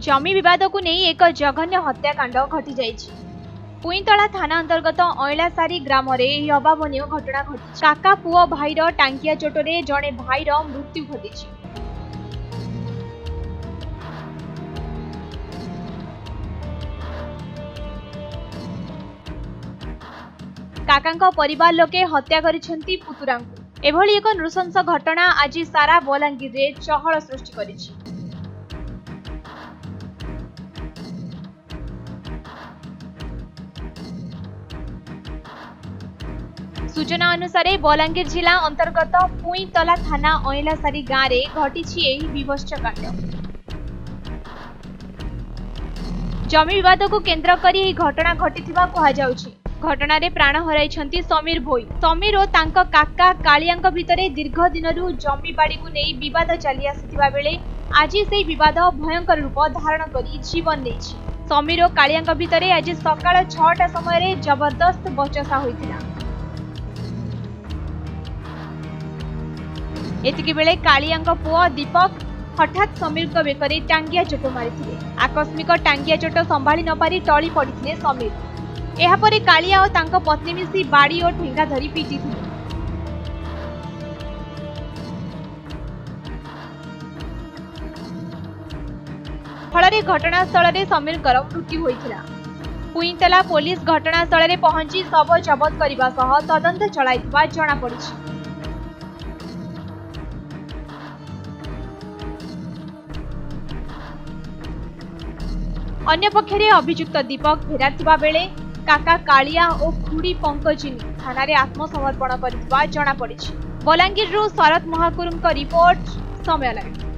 जमी विवाद को नहीं एक जघन्य हत्याकांड घटी जाइछि। पुईतला थाना अंतर्गत अइलासारी ग्राम में अभावन घटना घटी। काका पुओ भाईर टांकिया चोटरे जड़े भाईर मृत्यु घटी। काका परिवार लोके हत्या करिसेंती पुतुरांकु। एभली एक नृशंस घटना आज सारा बलांगीर रे चहल सृष्टि करिछि। सूचना अनुसार बलांगीर जिला अंतर्गत पुईतला थाना अइलासारी गाँव में घटी एही विभत्स कांड। जमी विवाद को केन्द्र करी एही घटना घटिथिबा कहा जाउछि। घटना रे प्राण हराइछंती समीर भोई। समीर और तांका काका कालियांक भितरे दीर्घ दिनरु जमी बाड़ी को नहीं विवाद चली आसिथिबा बेले आज से विवाद भयंकर रूप धारण करी जीवन नेछि। समीर और कालियांक भितरे आज सकाळ 6टा समय रे जबरदस्त बचसा होइथिला। एतिकी बेले कालियांक पुओ दीपक हठात समीर को बेकरे टांगिया चोट मारिथिले। आकस्मिक टांगिया चोट संभाली न पारी टळी पड़िथिले समीर। एहापरे कालिया और तांको पत्नी मिसी बाड़ी और ठेंगा धरी पिटिथिले। फलरे घटनास्थल रे समीरकर मृत्यु होइथिला। पुईतला पुलिस घटनास्थल रे पहुंची शव जबत करबा सह तदंत चलाइथिबा जणा पड़िछि। अन्य पक्षरे अभियुक्त दीपक फेरार थिबा बेले काका कालिया और खुड़ी पंकजिनी थाना रे आत्मसमर्पण करथिबा जणा पड़िछि। बलांगीर शरद महाकुरुंक रिपोर्ट समय लाइव।